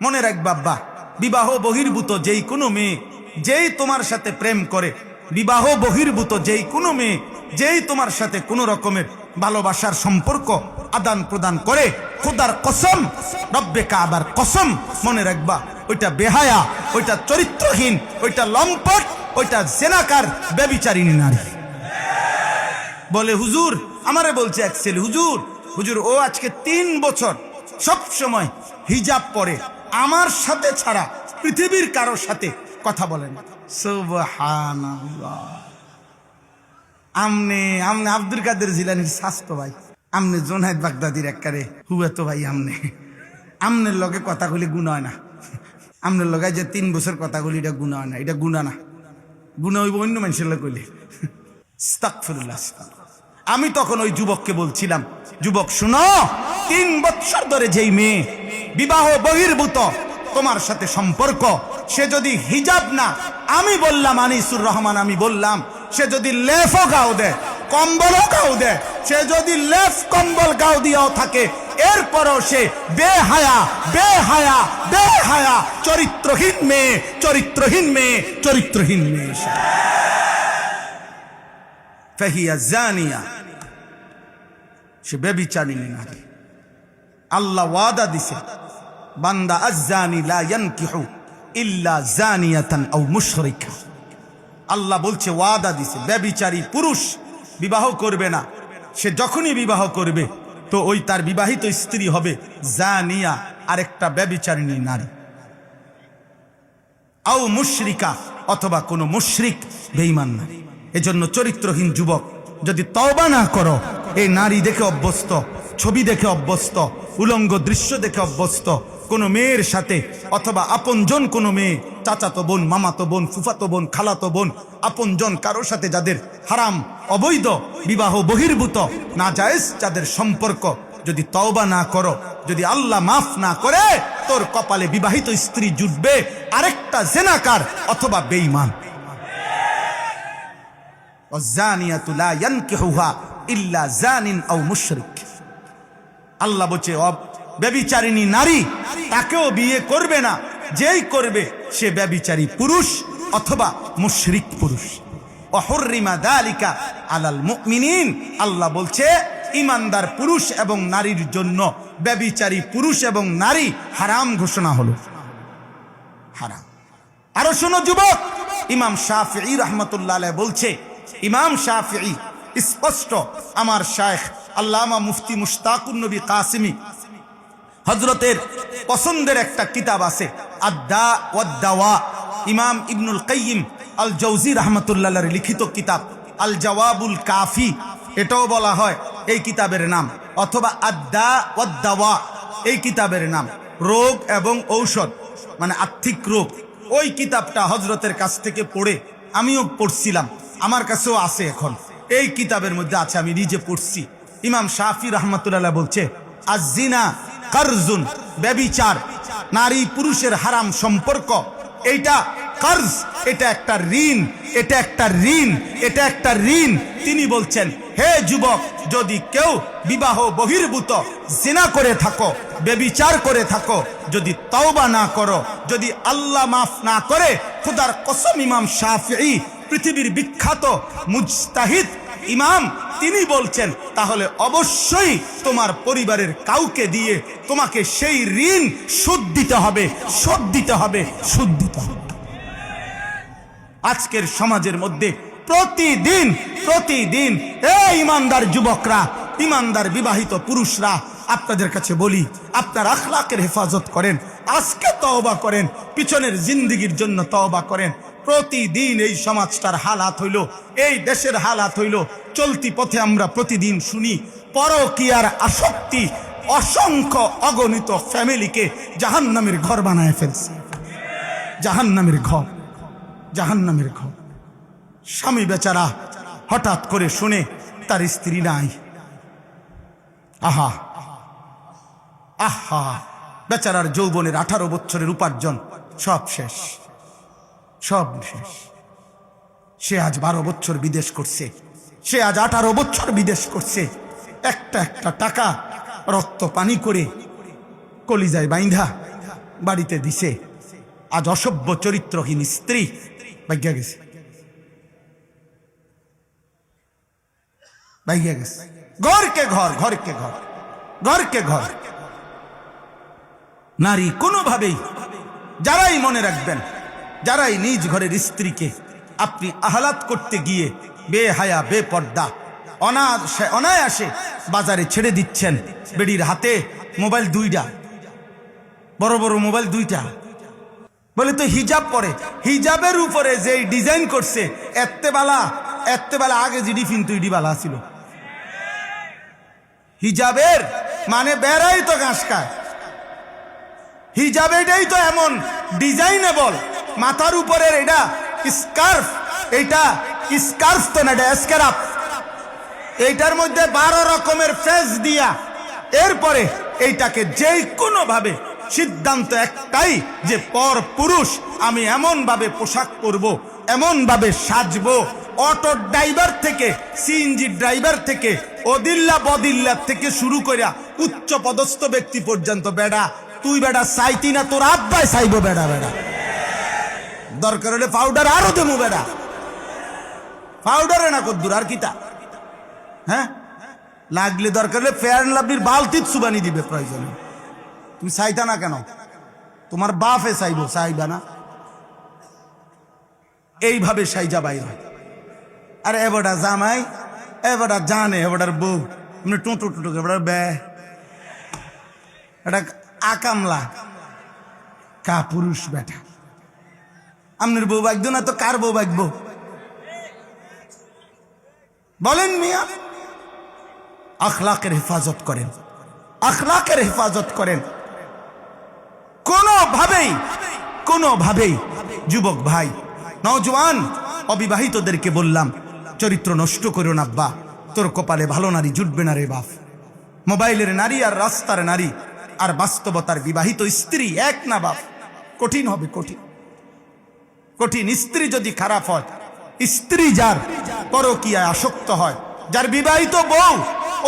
মনে রাখবা আব্বা, বিবাহ বহির্ভূত যেই কোনো মেয়ে যেই তোমার সাথে প্রেম করে, বিবাহ বহির্ভূত যেই কোনো মেয়ে যেই তোমার সাথে কোনো রকমের ভালোবাসার সম্পর্ক আদান প্রদান করে, খোদার কসম, রব্বে কাবার কসম, মনে রাখবা ওইটা বেহায়া, ওইটা চরিত্রহীন, ওইটা লম্পট, ওইটা জেনাকার, ব্যভিচারিণী নারী। বলে হুজুর, আমারে বলছে এক ছেলে, হুজুর হুজুর ও আজকে 3 বছর সব সময় হিজাব পরে, আমার সাথে ছাড়া পৃথিবীর কারোর সাথে কথা বলেন। সুবহানাল্লাহ। আমনে আমনে আব্দুল কাদের জিলানীর শাস্ত ভাই, আমনে জোনায়েদ বাগদাদির একবারে হুয়া তো ভাই, আমনের লগে কথাগুলি গুণ হয় না। আমনের লগে যে 3 বছর কথাগুলি, এটা গুণ হয় না, এটা গুণা না, গুণা হইব অন্য মানুষের লোক কইলে। আস্তাগফিরুল্লাহ। আমি তখন ওই যুবককে বলছিলাম, যুবক শুনো, 3 বছর ধরে যেই মেয়ে বিবাহ বহির্ভূত তোমার সাথে সম্পর্ক, সে যদি হিজাব না, আমি বললাম আনিসুর রহমান, আমি বললাম সে যদি লেফও গাও দেয়, কম্বলও গাও দেয়, সে যদি লেফ কম্বল গাও দিয়েও থাকে, এরপরও সে বেহায়া বেহায়া বেহায়া, চরিত্রহীন মেয়ে, চরিত্রহীন মেয়ে, চরিত্রহীন মেয়ে। ফাহিয়া জানিয়া, সে ব্যভিচারিণী নারী। আল্লাহ ওয়াদা দিছে, বান্দা আয-জানি লা ইয়ানকিহু ইল্লা জানিয়াতান আও মুশরিকা। আল্লাহ বলছে, ওয়াদা দিছে, ব্যভিচারী পুরুষ বিবাহ করবে না। সে যখনই বিবাহ করবে তো ওই তার বিবাহিত স্ত্রী হবে জানিয়া, আরেকটা ব্যভিচারিণী নারী, আও মুশরিকা, অথবা কোনো মুশরিক বেঈমান নারী। এজন্য চরিত্রহীন যুবক যদি তওবা না করো, এই নারী দেখে অভ্যস্ত, ছবি দেখে অভ্যস্ত, উলঙ্গ দৃশ্য দেখে অভ্যস্ত কোনো মেয়ের সাথে, অথবা আপনজন কোনো মেয়ে, চাচাতো বোন, মামাতো বোন, ফুফাতো বোন, খালাতো বোন, আপনজন কারোর সাথে যাদের হারাম, অবৈধ, বিবাহ বহির্ভূত, নাজায়েজ যাদের সম্পর্ক, যদি তওবা না করো, যদি আল্লাহ মাফ না করে, তোর কপালে বিবাহিত স্ত্রী জুটবে আরেকটা জেনাকার অথবা বেঈমান। ওয়াজানিয়াতু লা ইয়ানকিহুহা ইল্লা জানিন আও মুশরিক। আল্লাহ বলছে, ব্যভিচারিণী নারী তাকেও বিয়ে করবে না, যেই করবে সে ব্যভিচারী পুরুষ অথবা মুশরিক পুরুষ। ওয়াহুররিমা যালিকা আলাল মুমিনিন। আল্লাহ বলছে, ঈমানদার পুরুষ এবং নারীর জন্য ব্যভিচারী পুরুষ এবং নারী হারাম ঘোষণা হলো, হারাম। আরো শোনো যুবক, ইমাম শাফিঈ রাহমাতুল্লাহ আলাইহি বলছে, ইমাম শাফিঈ স্পষ্ট, আমার শায়েখ আল্লামা মুফতি মুশতাকুন নবী কাসিমি হযরতের পছন্দের একটা কিতাব আছে, আদ-দা ওয়াদ-দাওয়া, ইমাম ইবনুল কাইয়িম আল জাওজি রাহমাতুল্লাহ আলাইহি লিখিত কিতাব আল জওয়াবুল কাফি, এটাও বলা হয় এই কিতাবের নাম, অথবা আদ-দা ওয়াদ-দাওয়া এই কিতাবের নাম, রোগ এবং ঔষধ, মানে আর্থিক রোগ। ওই কিতাবটা হযরতের কাছ থেকে পড়ে আমিও পড়ছিলাম, আমার কাছেও আছে এখন, এই কিতাবের মধ্যে আছে, আমি নিজে পড়ছি। ইমাম শাফি রাহমাতুল্লাহ বলছে, আজ-জিনা কারজুন, ব্যভিচার, নারী পুরুষের হারাম সম্পর্ক, এইটা কার্জ, এটা একটা ঋণ, এটা একটা ঋণ, এটা একটা ঋণ। তিনি বলছেন, হে যুবক, যদি কেউ বিবাহ বহির্ভূত জিনা করে থাকো, ব্যভিচার করে থাকো, যদি তওবা না করো, যদি আল্লাহ মাফ না করে, খোদার কসম, ইমাম শাফিঈ পৃথিবীর বিখ্যাত মুজতাহিদ ইমাম, তিনি বলছেন, তাহলে অবশ্যই তোমার পরিবারের কাউকে দিয়ে তোমাকে সেই ঋণ শোধ দিতে হবে, শোধ দিতে হবে, শোধ দিতে হবে। আজকের সমাজের মধ্যে প্রতিদিন প্রতিদিন এই ইমানদার যুবকরা, ইমানদার বিবাহিত পুরুষরা, আপনাদের কাছে বলি, আপনার আখলাকের হেফাজত করেন, আজকে তওবা করেন, পিছনের জিন্দেগির জন্য তওবা করেন। প্রতিদিন এই সমাজটার হালাত হইল, এই দেশের হালাত হইল, চলতি পথে আমরা প্রতিদিন শুনি পরকীয়ার আসক্তি অসংখ্য অগণিত ফ্যামিলিকে জাহান্নামের ঘর বানায় ফেলছে, জাহান্নামের ঘর, জাহান্নামের ঘর। স্বামী বেচারা হঠাৎ করে শুনে তার স্ত্রী নাই, আহা আহা, বেচারার যৌবনের 18 বছরের উপার্জন সব শেষ, সব শেষ। সে আজ 12 বছর বিদেশ করছে, সে আজ 18 বছর বিদেশ করছে, একটা একটা টাকা রক্ত পানি করে কলিজায় বাইন্ধা বাড়িতে দিছে, আজ অসভ্য চরিত্রহীন স্ত্রী ভাগ্যা গেছে, ভাগ্যা গেছে। ঘরকে ঘর, ঘরকে ঘর, ঘরকে ঘর। নারী কোনোভাবেই, যারাই মনে রাখবেন, যারাই নিজ ঘরের স্ত্রীকে আপনি আহ্লাদ করতে গিয়ে বেহায়া বেপর্দা অনায়াসে বাজারে ছেড়ে দিচ্ছেন, বেডির হাতে মোবাইল 2টা, বড় বড় মোবাইল 2টা, বলে তো হিজাব পরে, হিজাবের উপরে যে ডিজাইন করছে এত্তেবেলা আগে জিডি কিন্তু ইডি বালা ছিল। হিজাবের মানে বেড়াই তো ঘাস খায়, হিজাব এটাই তো এমন ডিজাইনেবল, মাথার উপরের এটা স্কার্ফ, এটা স্কার্ফ তো না, এটা স্কার্ফ, এইটার মধ্যে 12 রকমের ফেজ দিয়া, এরপরে এইটাকে যে কোনো ভাবে সিদ্ধান্ত একটাই যে পর পুরুষ আমি এমন ভাবে পোশাক পরব, এমন ভাবে সাজবো, অটো ড্রাইভার থেকে সিএনজি ড্রাইভার থেকে অদিল্লা বদিল্লা থেকে শুরু করিয়া উচ্চ পদস্থ ব্যক্তি পর্যন্ত, বেড়া তুই বেড়া চাইতি না, তোর আব্বাই চাইবো বেড়া, বেড়া দরকার হলে পাউডার আরো দেবো, বেড়া পাউডারে না কদ্দুর আর কিতা, হ্যাঁ লাগলে দরকার হলে ফেয়ার এন্ড লাভলির বালতিত সুবানি দিবে প্রয়োজনে। তুমি চাইতা না কেন? তোমার বাপে চাইবো, চাইবা না? এইভাবে সাইজা বাইর হয়। আর এবারটা জামাই, এবারটা জানে, এবারটার বউ মানে টুটু টুটু, এবার বে এটা আকামলা কা পুরুষ বেটা। আপনার বউ বাগতো না তো কার বউ বাগবো বলেন মিয়া? আখলাকের হেফাজত করেন, আখলাকের হেফাজত করেন। কোনোভাবেই যুবক ভাই, নওজওয়ান অবিবাহিতদেরকে বললাম, চরিত্র নষ্ট করো না আব্বা, তোর কপালে ভালো নারী জুটবে না রে বাপ। মোবাইলের নারী আর রাস্তার নারী আর বাস্তবতার বিবাহিত স্ত্রী এক না বাপ, কঠিন হবে, কঠিন কঠিন। স্ত্রী যদি খারাপ হয়, স্ত্রী যার পরকীয়ায় আসক্ত হয়, যার বিবাহিত বউ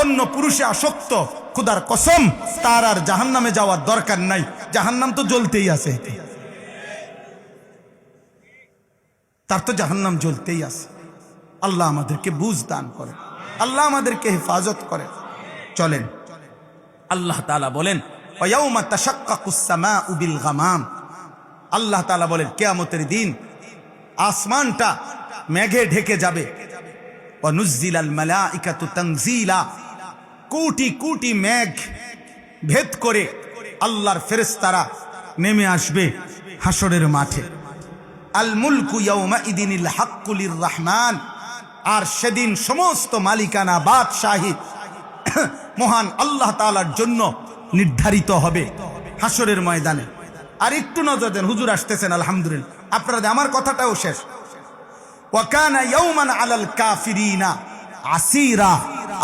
অন্য পুরুষে আসক্ত, খুদার কসম তার আর জাহান্নামে যাওয়ার দরকার নাই, জাহান্নাম তো জ্বলতেই আছে, তার তো জাহান্নাম জ্বলতেই আছে। আল্লাহ আমাদেরকে বুঝ দান করে, আল্লাহ আমাদেরকে হেফাজত করে। চলেন, আল্লাহ তাআলা বলেন ওয়ায়াউমা তাশাক্কাকুস সামাউ বিল গামাম, আল্লাহ তাআলা বলেন কিয়ামতের দিন আসমানটা মেঘে ঢেকে যাবে। ওয়া নুজ্জিলাল মালাইকাতু তানজিলা, কোটি কোটি মেঘ ভেদ করে আল্লাহর ফেরেশতারা নেমে আসবে হাসরের মাঠে। আল মুলকু ইয়াউমা ইদিনিল হাক্কু লির রহমান, আর সেদিন সমস্ত মালিকানা বাদশাহী মহান আল্লাহ তাআলার জন্য নির্ধারিত হবে হাসরের ময়দানে। আর একটু নজর দেন, হুজুর আসতেছেন আলহামদুলিল্লাহ, আপনারা আমার কথাটাও শেষ। ওয়া কানা ইয়াউমান আলাল কাফিরিনা আসিরা,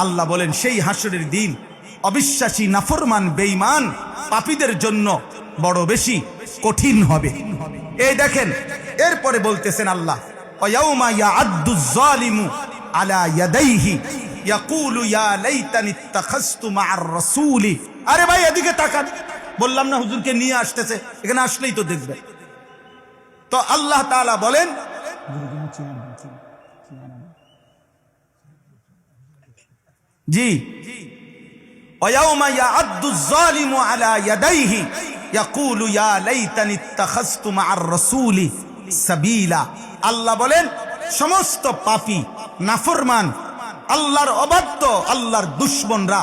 আল্লাহ বলেন সেই হাসরের দিন অবিশ্বাসী, নাফরমান, বেঈমান পাপীদের জন্য বড় বেশি কঠিন হবে। এই দেখেন, এরপরে বলতেছেন আল্লাহ ওয়ায়াউমা ইয়াআদ্দুজ যালিমু আলা ইয়াদাইহি ইয়াকুলু ইয়া লাইতানি ইত্তাখাযতু মা'আর রাসূলি। আরে ভাই এদিকে তাকান, বললাম না হুজুরকে নিয়ে আসতেছে, এখানে আসলেই তো দেখবে। তো আল্লাহ তাআলা বলেন, জি ওয়ায়াউমা ইয়াআদ্দুজ যালিমু আলা ইয়াদাইহি ইয়াকুলু ইয়া লাইতানি ইত্তাখাযতু মা'আর রাসূলি সাবিলা। আল্লাহ বলেন সমস্ত পাপী, নাফরমান, আল্লাহর অবাধ্য, আল্লাহর দুশমনরা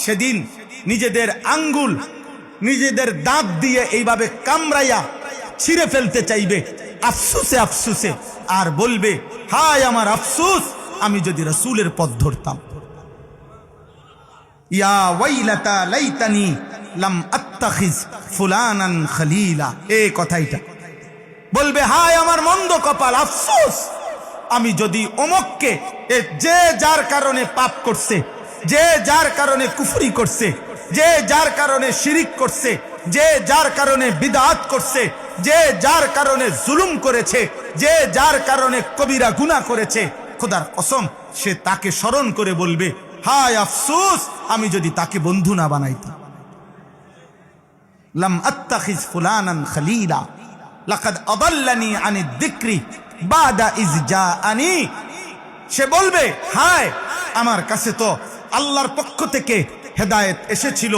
সেদিন নিজেদের আঙ্গুল, নিজেদের দাঁত দিয়ে এইভাবে কামড়াইয়া ছিঁড়ে ফেলতে চাইবে আফসুসে আফসুসে, আর বলবে হায় আমার আফসুস, আমি যদি রাসূলের পথ ধরতাম। ইয়া ওয়াইলাতা লাইতানি লাম আত্তাখিজ ফুলানান খলিলা, এই কথাইটা বলবে, হায় আমার মন্দ কপাল, আফসোস, আমি যদি অমুককে, যে যার কারণে পাপ করছে, যে যার কারণে কুফরি করছে, যে যার কারণে শিরিক করছে, যে যার কারণে বিদআত করছে, যে যার কারণে জুলুম করেছে, যে যার কারণে কবিরা গুনাহ করেছে, খোদার কসম সে তাকে স্মরণ করে বলবে, হায় আফসোস, আমি যদি তাকে বন্ধু না বানাইতাম। লাম আত্তাখিজ ফুলানান খলিলা লাকাদ আদাল্লানি আনিদ যিকরি বাদা ইজ জাআনি। সে বলবে, হায় আমার কাছে তো আল্লাহর পক্ষ থেকে হেদায়েত এসেছিল,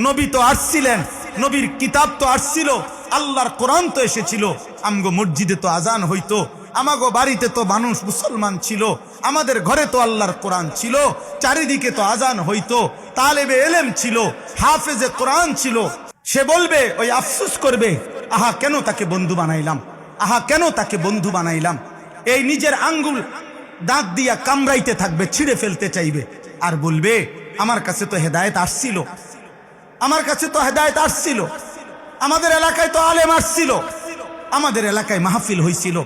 নবী তো আসছিলেন, নবীর কিতাব তো আসছিল, আল্লাহর কোরআন তো এসেছিল, আমগো মসজিদে তো আজান হইতো, আমাগো বাড়িতে তো মানুষ মুসলমান ছিল, আমাদের ঘরে তো আল্লাহর কোরআন ছিল, চারিদিকে তো আজান হইতো, তালেবে এলেম ছিল, হাফেজে কোরআন ছিল। সে বলবে, ওই আফসোস করবে, আহা কেন তাকে বন্ধু বানাইলাম, আহা কেন তাকে বন্ধু বানাইলাম। এই নিজের আঙ্গুল দাঁত দিয়া কামড়াইতে থাকবে, ছিঁড়ে ফেলতে চাইবে, আর বলবে আমার কাছে তো হেদায়েত আসছিল, আমার কাছে তো হেদায়েত আসছিল, আমাদের এলাকায় তো আলেম আসছিল, আমাদের এলাকায় মাহফিল হইছিল,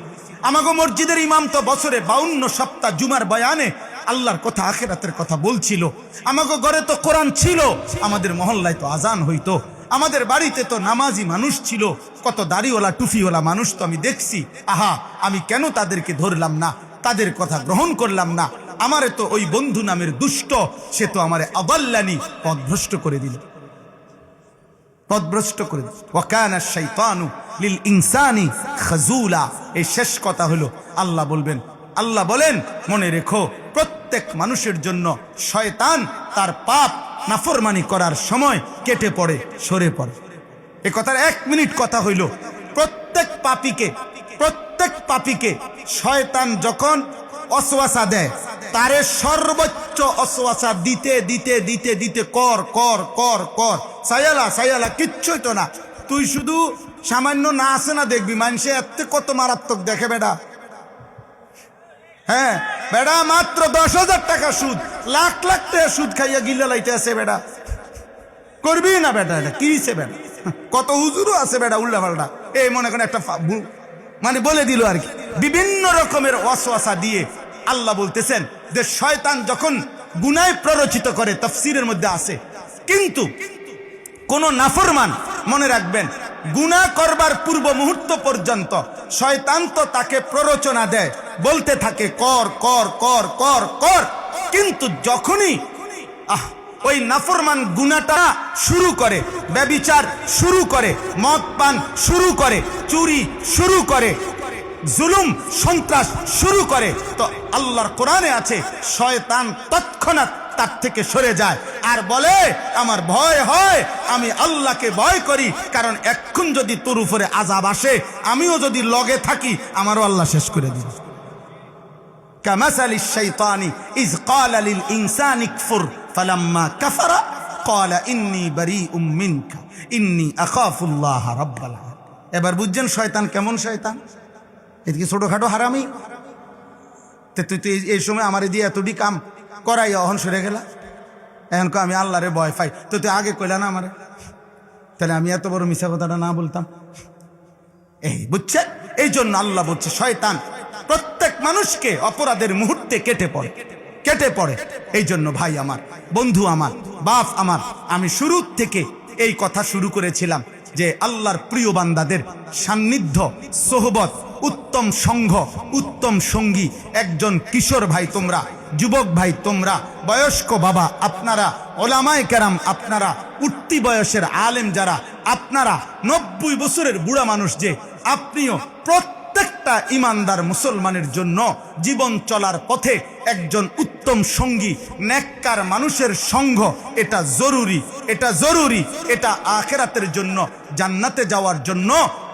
আমাগো মসজিদের ইমাম তো বছরে 52 সপ্তাহ জুমার বয়ানে আল্লাহর কথা আখিরাতের কথা বলছিল, আমাগো ঘরে তো কোরআন ছিল, আমাদের মহল্লায় তো আজান হইতো, আমাদের বাড়িতে তো নামাজি মানুষ ছিল, কত দাড়িওয়ালা টুফিওয়ালা মানুষ তো আমি দেখছি, আহা আমি কেন তাদেরকে ধরলাম না, তাদের কথা গ্রহণ করলাম না। আমারে তো ওই বন্ধু নামের দুষ্ট, সে তো আমারে আদাল্লানি, পথভ্রষ্ট করে দিল, পথভ্রষ্ট করে দিল। ওয়াকানা শাইতানু লিল ইনসানি খাজুলা। এই শেষ কথা হলো আল্লাহ বলবেন, আল্লাহ বলেন মনে রেখো প্রত্যেক মানুষের জন্য শয়তান তার পাপ নাফরমানি করার সময় কেটে পড়ে, সরে পড়ে। এ কথার 1 মিনিট কথা হইল, প্রত্যেক পাপীকে শয়তান যখন অসওয়াসা দেয়, তারে সর্বোচ্চ অসওয়াসা দিতে দিতে দিতে দিতে কর কর কর কর, সায়ালা কিচ্ছুই তো না, তুই শুধু সামান্য না আসে না দেখবি, মানুষে এত কত মারাত্মক দেখে বেটা। হ্যাঁ বেটা, মাত্র 10,000 টাকা সুদ, লাখ লাখ টাকা সুদ খাইয়া গিলা লাইতে আছে বেটা, করবি না বেটা, এটা কিছে বেটা, কত হুজুরও আছে বেটা উল্টা পাল্টা, এই মনে করেন একটা মানে বলে দিল আর কি, বিভিন্ন রকমের ওয়াসওয়াসা দিয়ে। আল্লাহ বলতেছেন যে শয়তান যখন গুনায় প্ররোচিত করে, তাফসীরের মধ্যে আছে, কিন্তু কোন নাফরমান মনে রাখবেন গুনাহ করবার পূর্ব মুহূর্ত পর্যন্ত শয়তান তো তাকে প্ররোচনা দেয়, বলতে থাকে কর কর কর কর কর, কিন্তু যখনই ওই নাফরমান গুনাহটা শুরু করে, ব্যভিচার শুরু করে, মদ পান শুরু করে, চুরি শুরু করে, জুলুম সন্ত্রাস শুরু করে, তো আল্লাহর কোরআনে আছে শয়তান তৎক্ষণাৎ তার থেকে সরে যায় আর বলে আমার ভয় হয়, আমি আল্লাহকে ভয় করি, কারণ এখন যদি তোর উপরে আযাব আসে, আমিও যদি লগে থাকি, আমারও আল্লাহ শেষ করে দিবে। কামাসালিশ শাইতানি ইজ ক্বালা লিল ইনসানি কফুর ফালাম্মা কাফারা ক্বালা ইন্নী বারীউম মিনকা ইন্নী আখাফুল্লাহ রাব্বাল আলামিন। এবার বুঝছেন শয়তান কেমন শয়তান? এদিকে ছোটখাটো হারামি, তুই তো এই সময় আমার দিয়ে এতটি কাম করাই অহন সরে গেলা, এখন আমি আল্লাহরে ভয় পাই, তো তুই আগে কইলা না আমারে, তাহলে আমি এত বড় মিছা কথাটা না বলতাম। এই বুঝছেন, এই জন্য আল্লাহ বলছে শয়তান প্রত্যেক মানুষকে অপরাধের মুহূর্তে কেটে পড়ে। এই জন্য ভাই আমার, বন্ধু আমার, বাপ আমার, আমি শুরু থেকে এই কথা শুরু করেছিলাম যে আল্লাহর প্রিয় বান্দাদের সান্নিধ্য, সোহবত, উত্তম সংঘ, উত্তম সঙ্গী, একজন কিশোর ভাই তোমরা, যুবক ভাই তোমরা, বয়স্ক বাবা আপনারা, ওলামায়ে কেরাম আপনারা, উঠতি বয়সের আলেম যারা আপনারা, 90 বছরের বুড়া মানুষ যে আপনিও, প্রত্যেকটা ইমানদার মুসলমানের জন্য জীবন চলার পথে একজন উত্তম সঙ্গী, নেককার মানুষের সঙ্গ এটা জরুরি, এটা আখিরাতের জন্য, জান্নাতে যাওয়ার জন্য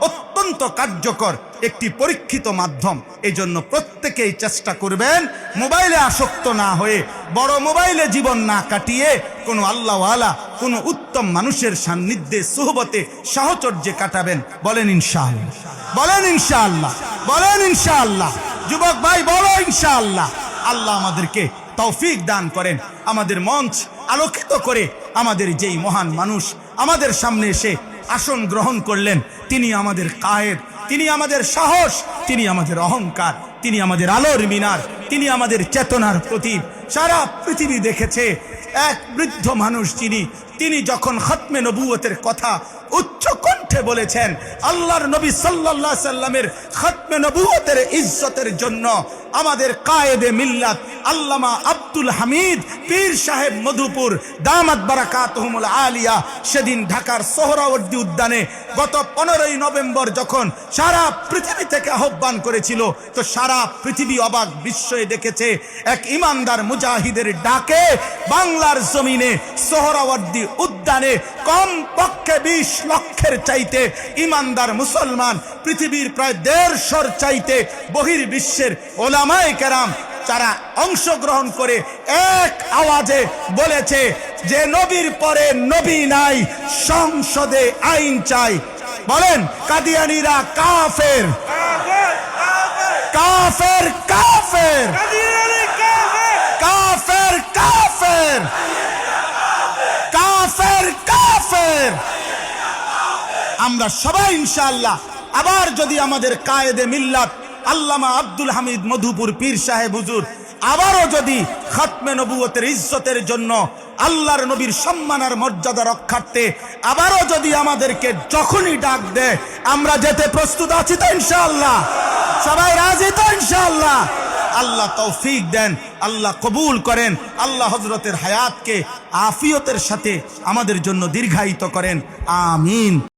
অত্যন্ত কার্যকর একটি পরীক্ষিত মাধ্যম। এই জন্য প্রত্যেকেই চেষ্টা করবেন মোবাইলে আসক্ত না হয়ে, বড় মোবাইলে জীবন না কাটিয়ে কোনো আল্লাহওয়ালা, কোনো উত্তম মানুষের সান্নিধ্যে, সুহবতে, সাহচর্যে কাটাবেন। বলেন ইনশাআল্লাহ, বলেন ইনশাআল্লাহ, বলেন ইনশাআল্লাহ। যুবক ভাই বলো ইনশাআল্লাহ। আল্লাহ আমাদেরকে তৌফিক দান করেন, আমাদের মঞ্চ আলোকিত করে আমাদের যেই মহান মানুষ আমাদের সামনে এসে আসন গ্রহণ করলেন, তিনি আমাদের কায়েদ, তিনি আমাদের সাহস, তিনি আমাদের অহংকার, তিনি আমাদের আলোর মিনার, তিনি আমাদের চেতনার প্রতীক। সারা পৃথিবী দেখেছে এক বৃদ্ধ মানুষ তিনি যখন খতমে নবুয়তের কথা উচ্চ কণ্ঠে বলেছেন, আল্লাহর নবী সাল্লাল্লাহু আলাইহি সাল্লামের খতমে নবুয়তের ইজ্জতের জন্য আমাদের কায়েদে মিল্লাত আল্লামা আব্দুল হামিদ পীর সাহেব মধুপুর দামাত বারাকাতুহুমুল আলিয়া সেদিন ঢাকার সোহরাওয়ার্দী উদ্যানে গত 15ই নভেম্বর যখন সারা পৃথিবী থেকে আহ্বান করেছিল, তো সারা পৃথিবী অবাক বিস্ময়ে দেখেছে এক ইমানদার মুজাহিদের ডাকে বাংলার জমিনে সোহরাওয়ার্দী উদ্যানে কম পক্ষে 20 লক্ষের চাইতে ইমানদার মুসলমান, পৃথিবীর প্রায় 150-র চাইতে বহির্বিশ্বের ওলামায়ে কেরাম যারা অংশগ্রহণ করে এক আওয়াজে বলেছে যে নবীর পরে নবী নাই, সংসদে আইন চাই। বলেন কাদিয়ানীরা কাফের, কাফের, কাফের, কাফের, কাফের, কাফের, কাফের। আমরা সবাই ইনশাআল্লাহ আবার যদি আমাদের কায়েদে মিল্লাত আল্লামা আব্দুল হামিদ মধুপুর পীর সাহেব হুজুর আবারও যদি খাতমে নবুয়তের ইজ্জতের জন্য আল্লাহর নবীর সম্মান আর মর্যাদা রক্ষার্থে আবারও যদি আমাদেরকে যখনই ডাক দেয় আমরা যেতে প্রস্তুত আছি তো ইনশাআল্লাহ? সবাই রাজি তো ইনশাআল্লাহ? আল্লাহ তৌফিক দেন, আল্লাহ কবুল করেন, আল্লাহ হযরতের হায়াতকে আফিয়তের সাথে আমাদের জন্য দীর্ঘায়িত করেন, আমিন।